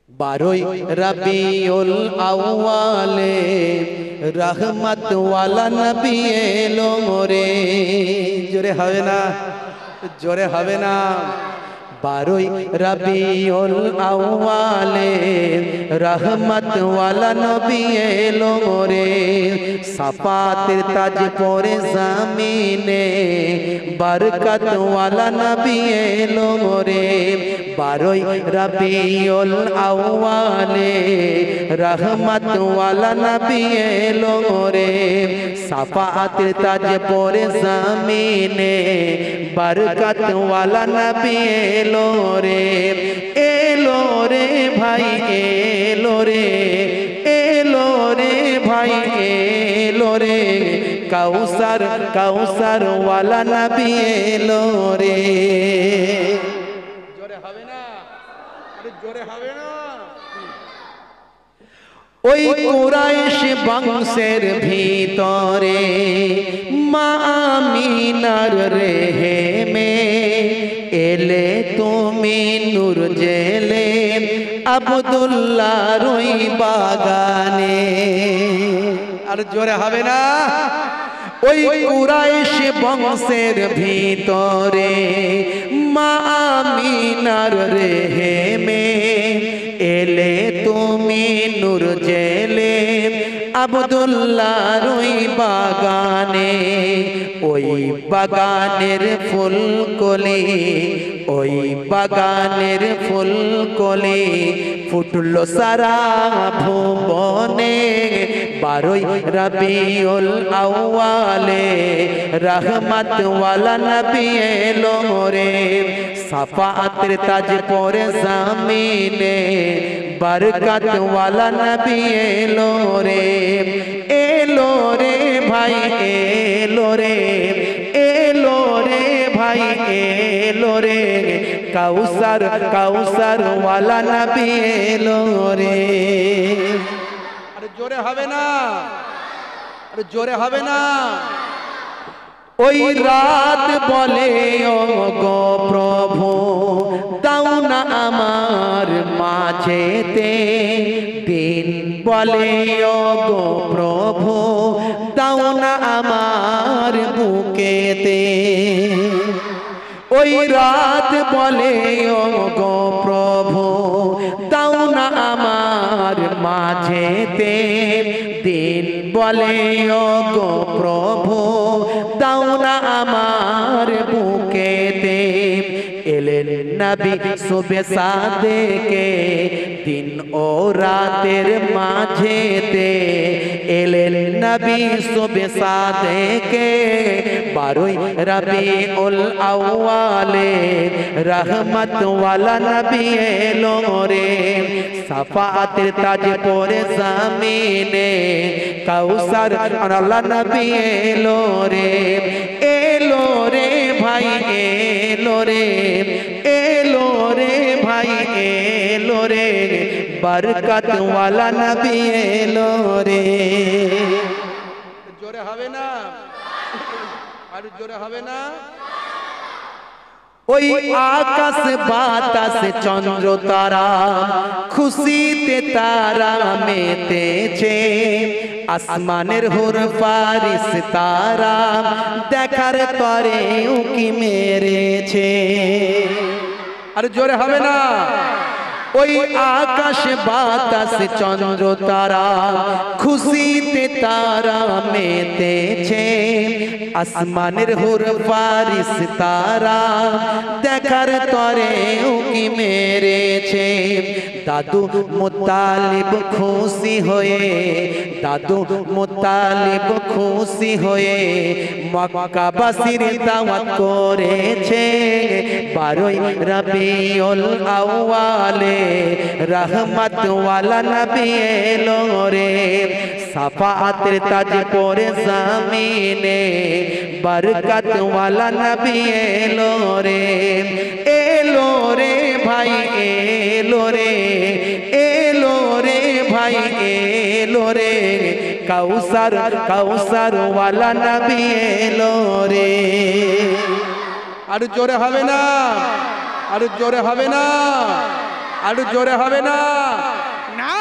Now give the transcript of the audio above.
বারোই রবিউল আউয়ালে রহমত ওয়ালা নবী এলো রে। জোরে হবে না, জোরে হবে না। বারোই রবিউল আউয়ালে রহমত ওয়ালা নবী এলো রে। সাফাতের তাজ পরে জামিনে বরকত ওয়ালা নবী এলো রে। বারোই রবিউল আউয়ালে রহমত ওয়ালা নবী এলো রে। সাফাতের তাজ পরে জামিনে বরকত ওয়ালা নবী এলো রে। এলো রে ভাই এলো রে, এলো রে ভাই এলো রে। কাউসার কাউসার ওয়ালা নবী এলো রে। জোরে হবে না, আরে জোরে হবে না। ওই কুরাইশ বংশের ভিতরে মা আমিনার রেহেমে এলে তুমি নূর জেলে আব্দুল্লাহর ওই বাগানে। আর জোরে হবে না। ওই কুরাইশ বংশের ভিতরে মা আমিনার রেহেমে এলে তুমি নূর জেলে আব্দুল্লাহর ওই বাগানে। ওই বাগানের ফুলকলি, ওই বাগানের ফুলকলি ফুটলো সারা ভুবনে। বারোই রবিউল আউয়ালে রহমত ওয়ালা নবী এলো রে। সাফাতের তাজ পরে জামিনে বরকত ওয়ালা নবী এলো রে। এলো রে ভাই এলো রে, এলো রে ভাই এলো রে। কাউসার কাউসার ওয়ালা নবী এলো রে। আরে জোরে হবে না, আরে জোরে হবে না। ওই রাত বলে ও গো প্রভু দাও না আমার মাঝেতে। দিন বলে ও গো প্রভু দাও না আমার বুকেতে। ওই রাত বলে ও গো প্রভু দাও না আমার মাঝেতে। দিন বলে ও গো প্রভু দাও না আমার বুকেতে। এলেন নবী সুবে সাদেকে দিন ও রাতের মাঝেতে। এলেন নবী সুবে সাদেকে বারোই রবিউল আউয়ালে রহমত ওয়ালা নবী এলো রে। সাফাতের তাজ পরে জামিনে কাউসার ওয়ালা নবী এলো রে। এলো রে ভাই এলো রে, এলো রে ভাই এলো রে। বরকত ওয়ালা নবী এলো রে। জোরে হবে না, আর জোরে হবে না। ওই আকাশ বাতাস চন্দ্র তারা খুশিতে তারা মেতেছে। আসমানের হুর ফারিস তারা দেখার তরে উকি মেরেছে। আর জোরে হবে না। ওই আকাশ বাতাস চন্দ্র তারা খুশিতে তারা মেতেছে। আসমানের হুর ফারিস তারা দেখার তরে উকি মেরেছে। দাদু মুতালিব খুশি হয়ে, দাদু মুতালিব খুশি হয়ে মক্কাবাসীর দাওয়াত করেছে। বারোই রবিউল আউয়ালে রহমত ওয়ালা নবী এলো রে। সাফাতের তাজ পরে জামিনে বরকত ওয়ালা নবী এলো রে। এলো রে ভাই এলো রে, এলো রে ভাই এলো রে। কাউসার কাউসার ওয়ালা নবী এলো রে। আর জোরে হবে না, আর জোরে হবে না। আরো জোরে হবে না? না